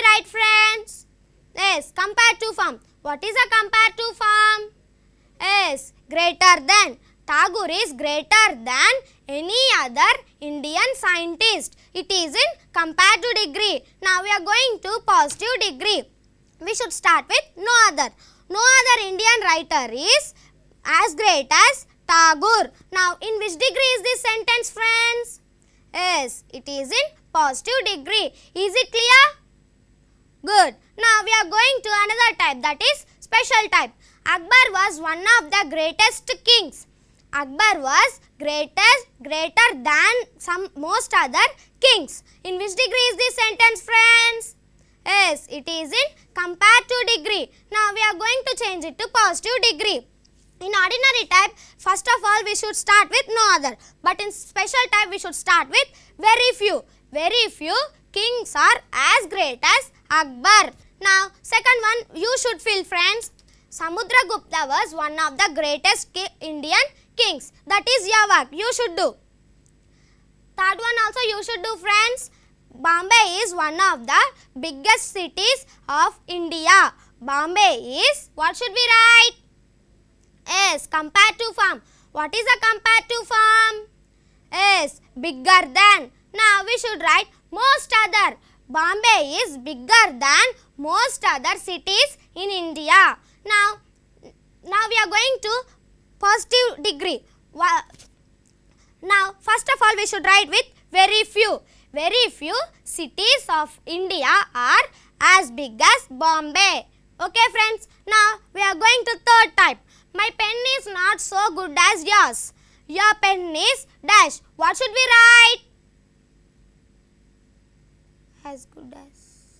write, friends? Yes, comparative form. What is a comparative form? Yes, greater than. Tagore is greater than any other Indian scientist. It is in comparative degree. Now we are going to positive degree. We should start with no other. No other Indian writer is as great as Tagore. Now in which degree is this sentence, friends? Yes, it is in positive degree. Is it clear? Good. Now we are going to another type, that is special type. Akbar was one of the greatest kings. Akbar was greater than most other kings. In which degree is this sentence, friends? Yes, it is in comparative degree. Now we are going to change it to positive degree. In ordinary type, first of all we should start with no other. But in special type we should start with very few. Very few kings are as great as Akbar. Now second one you should fill, friends. Samudragupta was one of the greatest Indian kings. That is your work. You should do. Third one also you should do, friends. Bombay is one of the biggest cities of India. Bombay is, what should we write? Yes, comparative form. What is a comparative form? Yes, bigger than. Now we should write most other. Bombay is bigger than most other cities in India. Now we are going to positive degree. Now first of all we should write with very few. Very few cities of India are as big as Bombay. Okay, friends. Now we are going to third type. My pen is not so good as yours. Your pen is dash. What should we write? As good as.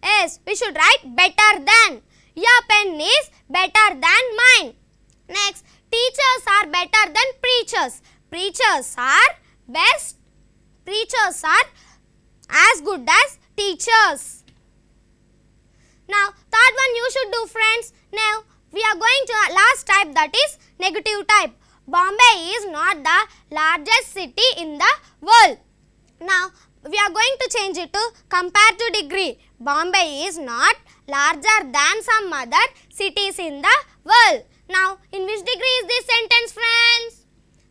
Yes, we should write better than. Your pen is better than mine. Next, teachers are better than preachers. Preachers are best. Preachers are as good as teachers. Now, third one you should do, friends. Now, we are going to last type, that is negative type. Bombay is not the largest city in the world. Now, we are going to change it to comparative degree. Bombay is not larger than some other cities in the world. Now, in which degree is this sentence, friends?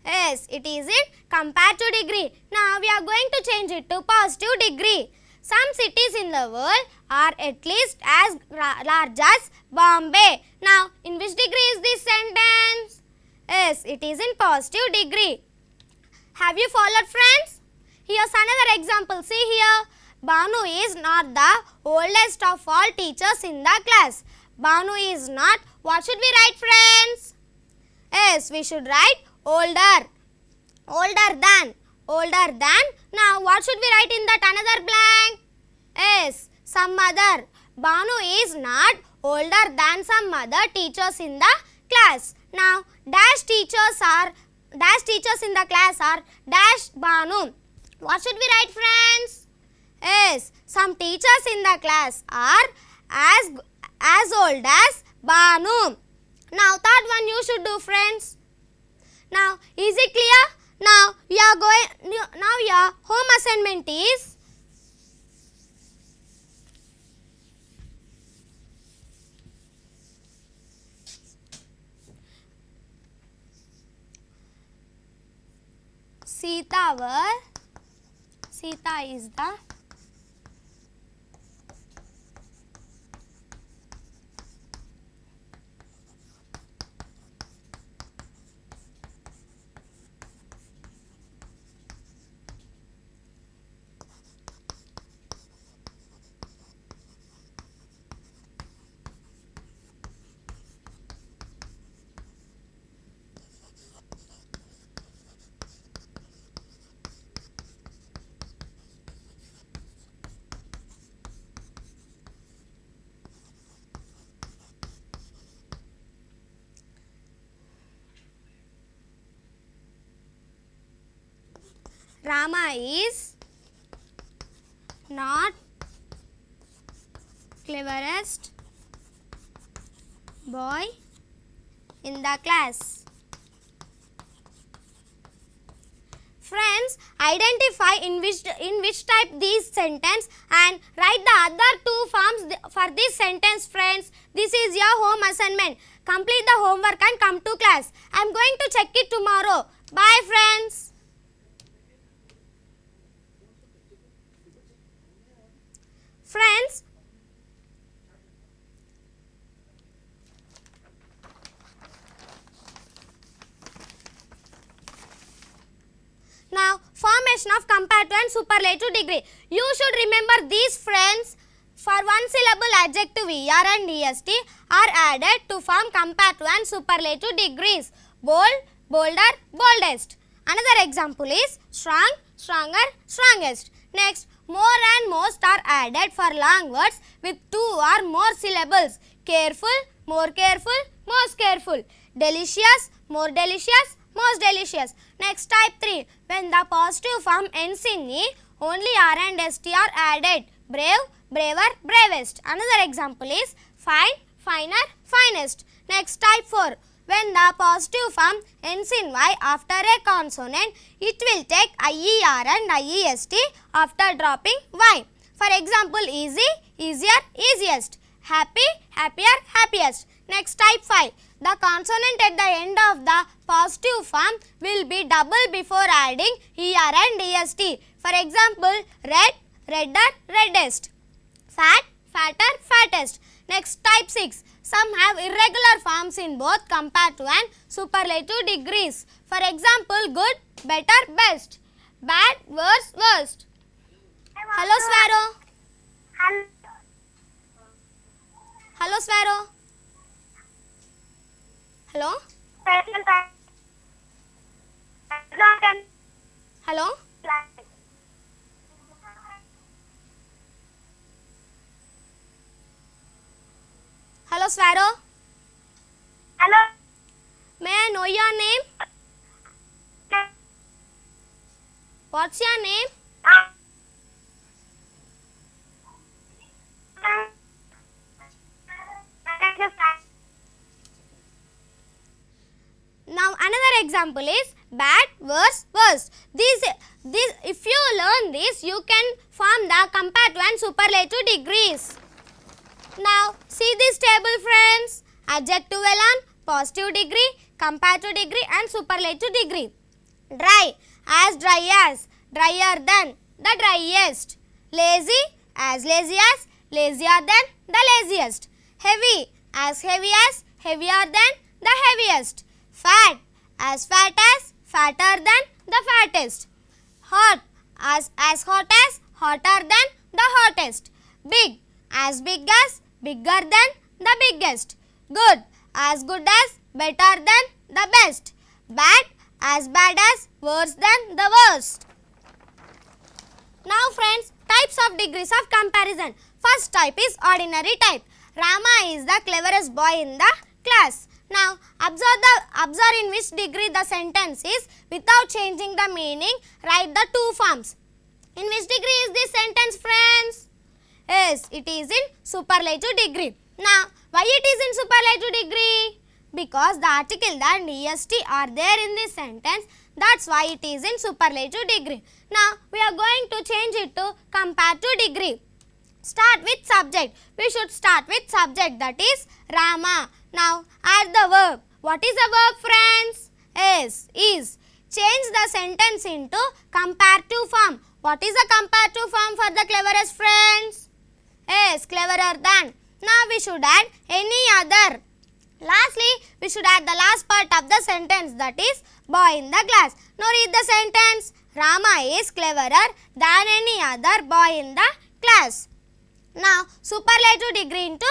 Yes, it is in comparative degree. Now, we are going to change it to positive degree. Some cities in the world are at least as large as Bombay. Now, in which degree is this sentence? Yes, it is in positive degree. Have you followed, friends? Here's another example. See here. Banu is not the oldest of all teachers in the class. Banu is not. What should we write, friends? Yes, we should write older. Older than. Older than. Now, what should we write in that another blank? Yes, some other. Banu is not older than some other teachers in the class. Now, dash teachers in the class are dash Banu. What should we write, friends? Yes, some teachers in the class are as old as Banu. Now, third one you should do, friends. Now, is it clear? Now, your home assignment is Sita is the Rama is not cleverest boy in the class. Friends, identify in which type these sentence and write the other two for this sentence, friends. This is your home assignment. Complete the homework and come to class. I am going to check it tomorrow. Bye, friends. Friends, now formation of comparative and superlative degree. You should remember these, friends. For one syllable adjective er and est are added to form comparative and superlative degrees. Bold, bolder, boldest. Another example is strong, stronger, strongest. Next, more and most are added for long words with two or more syllables. Careful, more careful, most careful. Delicious, more delicious, most delicious. Next, type 3. When the positive form ends in e, only r and st are added. Brave, braver, bravest. Another example is fine, finer, finest. Next, type 4. When the positive form ends in y after a consonant, it will take IER and IEST after dropping y. For example, easy, easier, easiest. Happy, happier, happiest. Next, type 5. The consonant at the end of the positive form will be double before adding ER and EST. For example, red, redder, reddest. Fat, fatter, fattest. Next, type 6. Some have irregular forms in both comparative and superlative degrees. For example, good, better, best. Bad, worse, worst. Hello, Sparrow. Hello, Sparrow. Hello? Hello? Hello, Sparrow. Hello. May I know your name? What's your name? Now another example is bad, worse, worst. If you learn this, you can form the comparative and superlative degrees. Now see this table, friends. Adjective elan, positive degree, comparative degree and superlative degree. Dry, as dry as, drier than, the driest. Lazy, as lazy as, lazier than, the laziest. Heavy, as heavy as, heavier than, the heaviest. Fat, as fat as, fatter than, the fattest. Hot, as hot as, hotter than, the hottest. Big, as big as, bigger than, the biggest. Good, as good as, better than, the best. Bad, as bad as, worse than, the worst. Now friends, types of degrees of comparison. First type is ordinary type. Rama is the cleverest boy in the class. Now observe in which degree the sentence is without changing the meaning. Write the two forms. In which degree is this sentence, friends? Yes, it is in superlative degree. Now why it is in superlative degree? Because the article and est are there in this sentence. That's why it is in superlative degree. Now we are going to change it to comparative degree. Start with subject. We should start with subject, that is Rama. Now add the verb. What is the verb, friends? Is. Change the sentence into comparative form. What is the comparative form for the cleverest, friends? Cleverer than. Now we should add any other. Lastly, we should add the last part of the sentence, that is boy in the class. Now read the sentence. Rama is cleverer than any other boy in the class. Now superlative degree into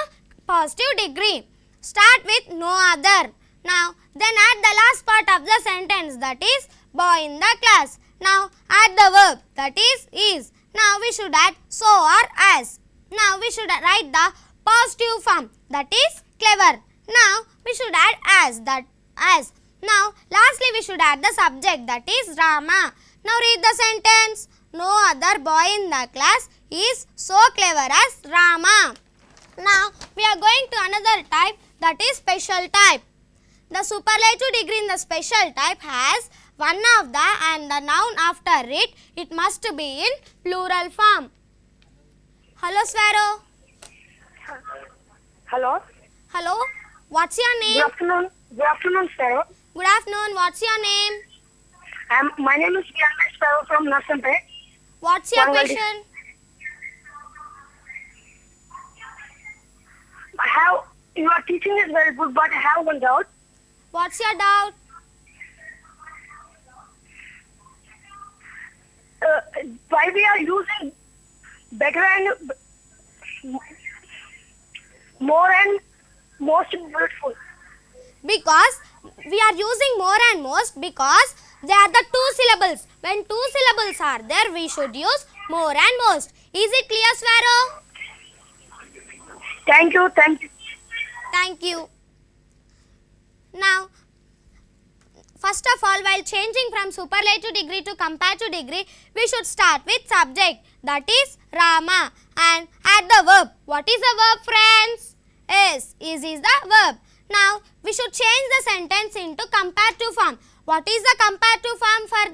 positive degree. Start with no other. Now then add the last part of the sentence, that is boy in the class. Now add the verb, that is. Now we should add so or as. Now we should write the positive form, that is clever. Now we should add as. Now lastly we should add the subject, that is Rama. Now read the sentence. No other boy in the class is so clever as Rama. Now we are going to another type, that is special type. The superlative degree in the special type has one of the and the noun after it. It must be in plural form. Hello, Sparrow. Hello. Hello. What's your Good name? afternoon. Good afternoon, sir. Good afternoon. What's your name? My name is Yanmesh Sparrow from Narsempet. What's your Bangladesh. question? Your teaching is very good, but I have one doubt. What's your doubt? Why we are using better and more and most beautiful? Because we are using more and most because they are the two syllables. When two syllables are there, we should use more and most. Is it clear, Swaro? Thank you. Thank you. Thank you. Now, first of all, while changing from superlative degree to comparative degree, we should start with subject, that is Rama, and add the verb. What is the verb, friends? Yes, is the verb. Now, we should change the sentence into comparative form. What is the comparative form for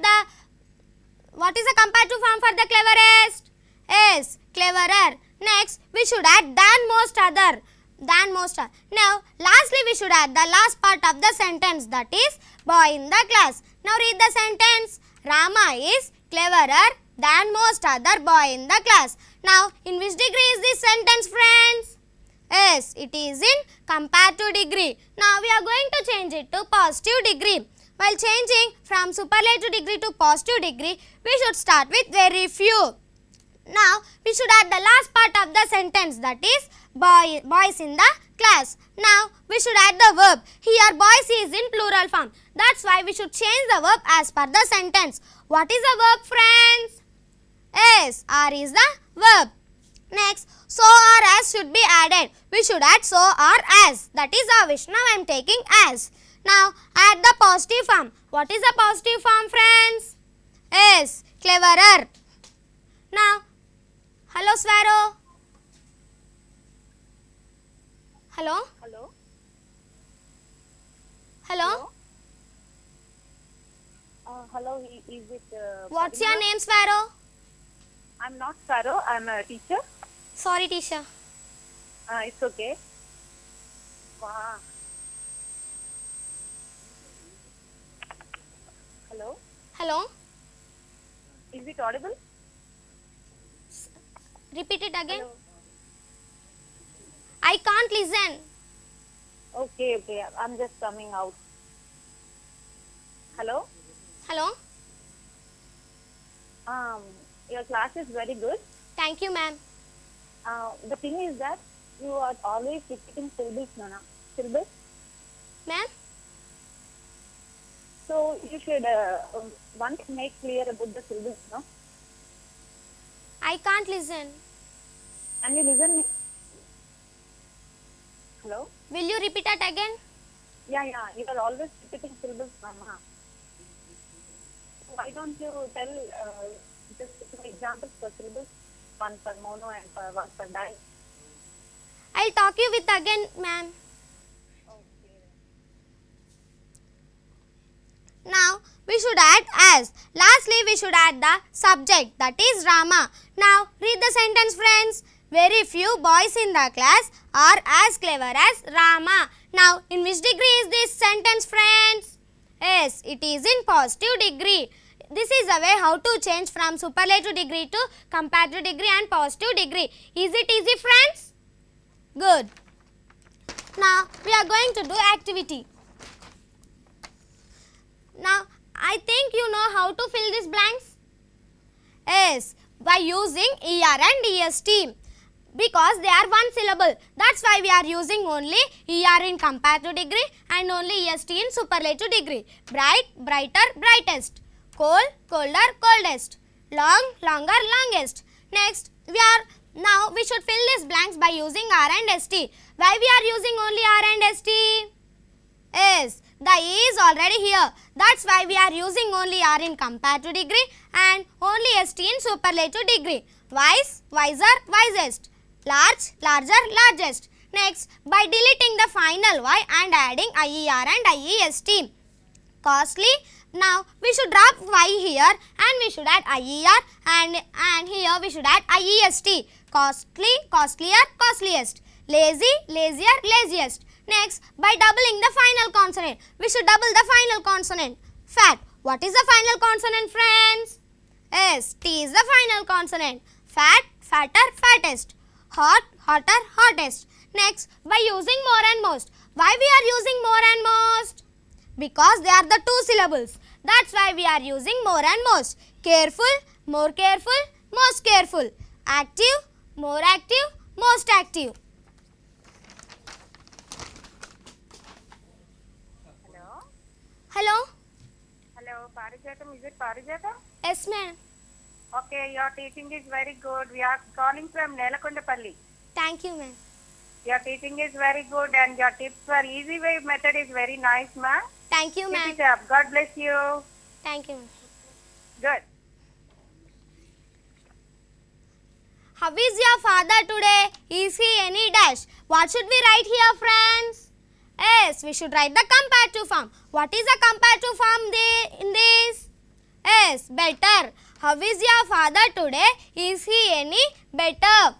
the cleverest? Yes, cleverer. Next, we should add than most other. Now, lastly, we should add the last part of the sentence, that is boy in the class. Now, read the sentence. Rama is cleverer than most other boy in the class. Now, in which degree is this sentence, friends? Yes, it is in comparative degree. Now, we are going to change it to positive degree. While changing from superlative degree to positive degree, we should start with very few. Now, we should add the last part of the sentence, that is boys in the class. Now, we should add the verb. Here, boys is in plural form. That's why we should change the verb as per the sentence. What is the verb, friends? Yes, are is the verb. Next, so or as should be added. We should add so or as. That is our wish. Now, I am taking as. Now, add the positive form. What is the positive form, friends? Yes, cleverer. Now, hello, Swaro. Hello? Hello. Hello? Hello. Is it? What's your name, Swaro? I'm not Sparrow. I'm a teacher. Sorry, teacher. It's okay. Wow. Hello. Hello? Is it audible? Repeat it again. Hello. I can't listen. Okay. I'm just coming out. Hello. Hello? Your class is very good. Thank you, ma'am. The thing is that you are always repeating syllables, Nana. Syllables. Ma'am? So you should once make clear about the syllables, no? I can't listen. Can you listen me? Hello? Will you repeat it again? Yeah. You are always repeating syllables, Mama. Why don't you tell just some examples for syllables? One for mono and one for di. I'll talk you with again, ma'am. Okay. Now, we should add as. Lastly, we should add the subject, that is Rama. Now, read the sentence, friends. Very few boys in the class are as clever as Rama. Now, in which degree is this sentence, friends? Yes, it is in positive degree. This is a way how to change from superlative degree to comparative degree and positive degree. Is it easy, friends? Good. Now, we are going to do activity. Now, I think you know how to fill these blanks. Yes, by using ER and EST. Because they are one syllable. That's why we are using only ER in comparative degree and only EST in superlative degree. Bright, brighter, brightest. Cold, colder, coldest. Long, longer, longest. Next, we should fill these blanks by using R and ST. Why we are using only R and ST? Yes, the E is already here. That's why we are using only R in comparative degree and only ST in superlative degree. Wise, wiser, wisest. Large, larger, largest. Next, by deleting the final Y and adding IER and IEST. Costly. Now, we should drop Y here and we should add IER and here we should add IEST. Costly, costlier, costliest. lazy, lazier, laziest. Next, by doubling the final consonant, we should double the final consonant. Fat. What is the final consonant, friends? Yes, T is the final consonant. Fat, fatter, fattest. Hot, hotter, hottest. Next, by using more and most. Why we are using more and most? Because they are the two syllables. That's why we are using more and most. Careful, more careful, most careful. Active, more active, most active. Hello. Hello? Hello, Parijatam. Is it Parijatam? Yes, ma'am. Okay, your teaching is very good. We are calling from Nelakondapalli. Thank you, ma'am. Your teaching is very good and your tips for easy way method is very nice, ma'am. Thank you, Keep ma'am. it up. God bless you. Thank you, ma'am. Good. How is your father today? Is he any dash? What should we write here, friends? Yes, we should write the comparative form. What is the comparative form in this? Yes, better. How is your father today? Is he any better?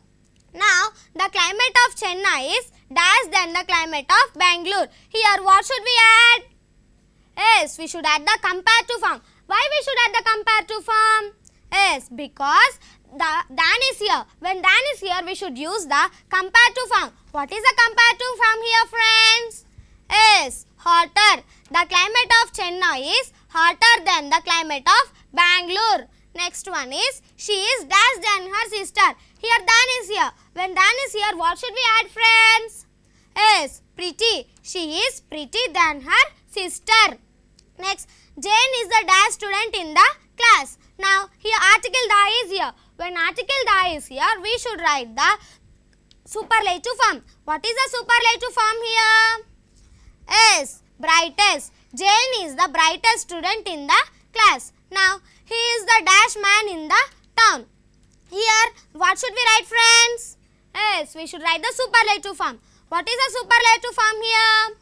Now, the climate of Chennai is dash than the climate of Bangalore. Here, what should we add? Yes, we should add the comparative form. Why we should add the comparative form? Yes, because than is here. When than is here, we should use the comparative form. What is the comparative form here, friends? Yes, hotter. The climate of Chennai is hotter than the climate of Bangalore. Next one is, she is dash than her sister. Here than is here. When than is here, what should we add, friends? Yes, pretty. She is pretty than her sister. Next, Jane is the dash student in the class. Now, here article da is here. When article da is here, we should write the superlative form. What is the superlative form here? Yes, brightest. Jane is the brightest student in the class. Now, he is the dash man in the town. Here, what should we write, friends? Yes, we should write the superlative form. What is the superlative form here?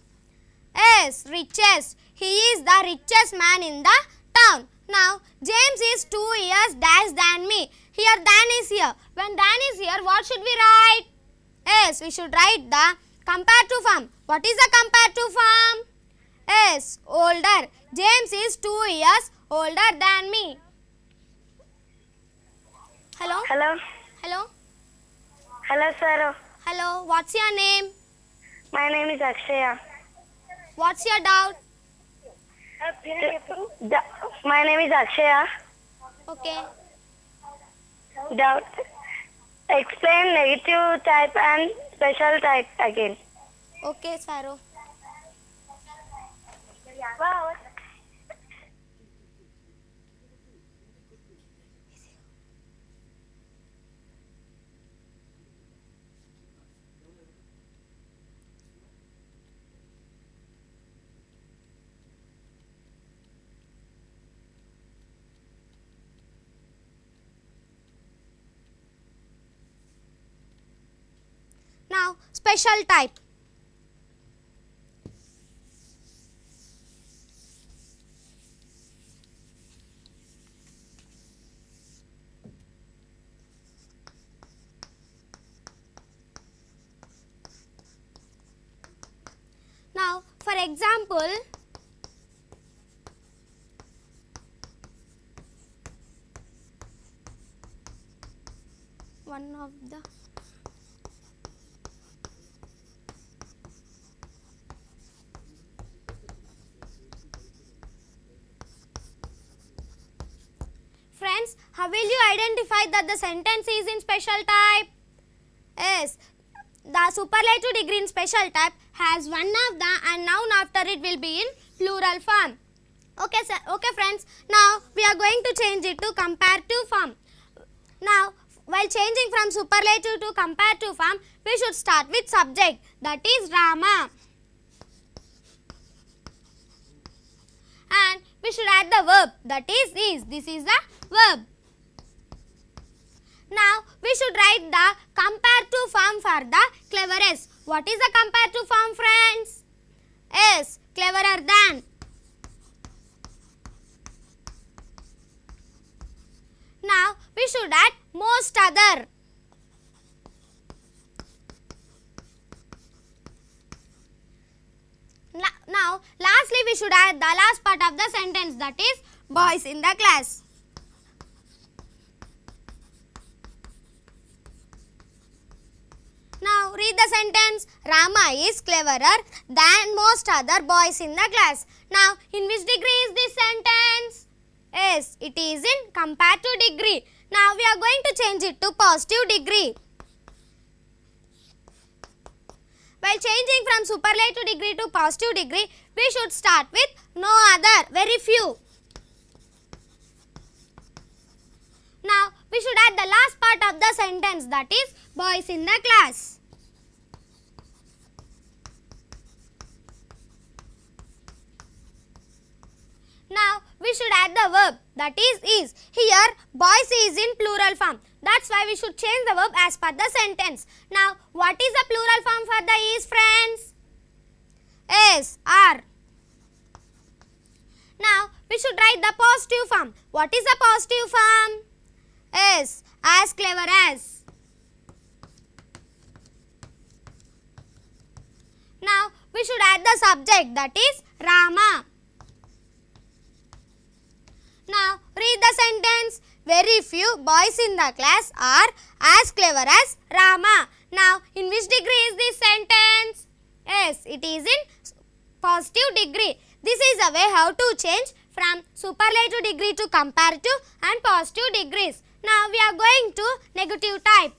Yes, richest. He is the richest man in the town. Now, James is 2 years dash than me. Here, than is here. When than is here, what should we write? Yes, we should write the comparative form. What is the comparative form? Yes, older. James is 2 years older than me. Hello? Hello. Hello? Hello, sir. Hello, what's your name? My name is Akshaya. What's your doubt? My name is Akshaya. Okay. Doubt. Explain negative type and special type again. Okay, Saro. Wow. Now, special type. Now, for example, one of the friends, how will you identify that the sentence is in special type? Yes, the superlative degree in special type has one of the and noun after it will be in plural form. Okay, sir. Okay, friends. Now we are going to change it to comparative form. Now, while changing from superlative to comparative form, we should start with subject, that is Rama. And we should add the verb, that is. This is the verb. Now, we should write the comparative form for the cleverest. What is the comparative form, friends? Yes, cleverer than. Now, we should add most other. we should add the last part of the sentence, that is boys in the class. Now read the sentence. Rama is cleverer than most other boys in the class. Now in which degree is this sentence? Yes, it is in comparative degree. Now we are going to change it to positive degree. While changing from superlative degree to positive degree, we should start with no other, very few. Now we should add the last part of the sentence, that is boys in the class. Now we should add the verb, that is. Here boys is in plural form. That's why we should change the verb as per the sentence. Now what is the plural form for the is, friends? Is, are. Now we should write the positive form. What is the positive form? Is, as clever as. Now we should add the subject, that is Rama. Now read the sentence. Very few boys in the class are as clever as Rama. Now in which degree is this sentence? Yes, it is in positive degree. This is a way how to change from superlative degree to comparative and positive degrees. Now we are going to negative type.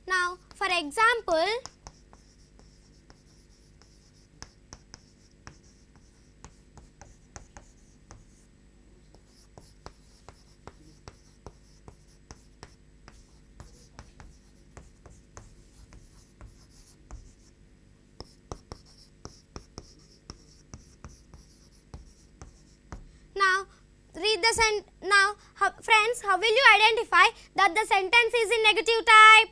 Now for example, friends, how will you identify that the sentence is in negative type?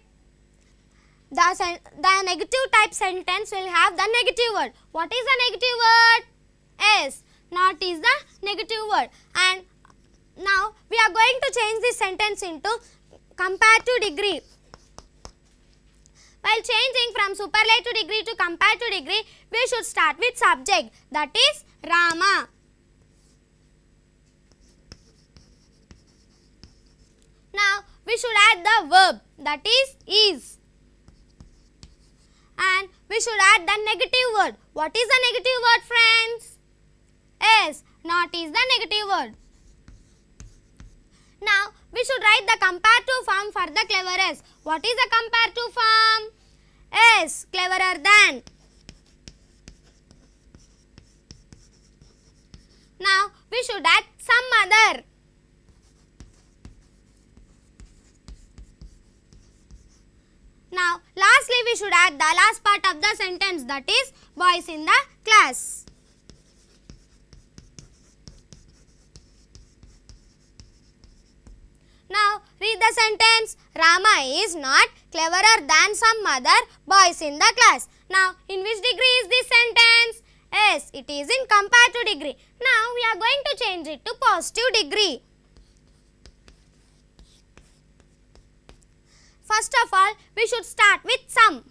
The negative type sentence will have the negative word. What is the negative word? Yes, not is the negative word. And now we are going to change this sentence into comparative degree. While changing from superlative degree to comparative degree, we should start with subject, that is Rama. Now we should add the verb, that is. And we should add the negative word. What is the negative word, friends? Yes, not is the negative word. Now we should write the comparative form for the cleverest. What is the comparative form? Yes, cleverer than. Now we should add some other. Now lastly we should add the last part of the sentence, that is boys in the class. Now read the sentence. Rama is not cleverer than some other boys in the class. Now in which degree is this sentence? Yes, it is in comparative degree. Now we are going to change it to positive degree. First of all, we should start with some.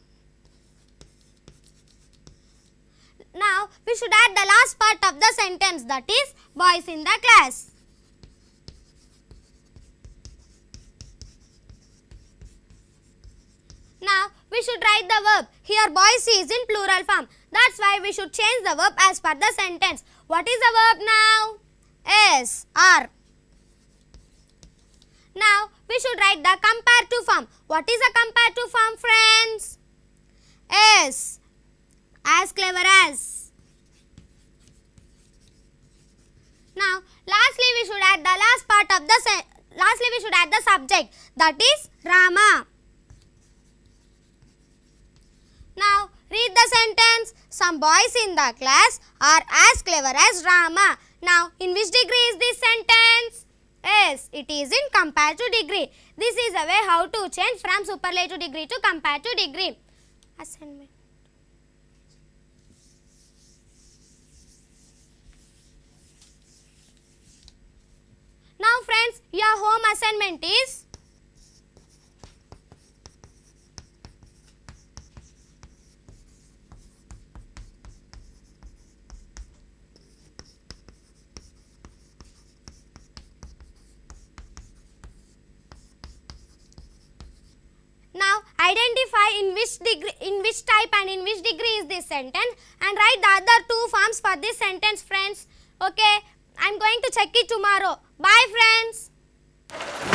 Now we should add the last part of the sentence, that is boys in the class. Now we should write the verb. Here boys is in plural form. That's why we should change the verb as per the sentence. What is the verb now? Yes, are. Now we should write the comparative form. What is the comparative form, friends? Yes, as clever as. Now lastly we should add the last part of the subject, that is Rama. Now read the sentence. Some boys in the class are as clever as Rama. Now in which degree is this sentence? Yes, it is in comparative degree. This is a way how to change from superlative degree to comparative degree. assignment. Now friends, your home assignment is now identify in which type and in which degree is this sentence and write the other two forms for this sentence friends. Okay, I am going to check it tomorrow. Bye friends.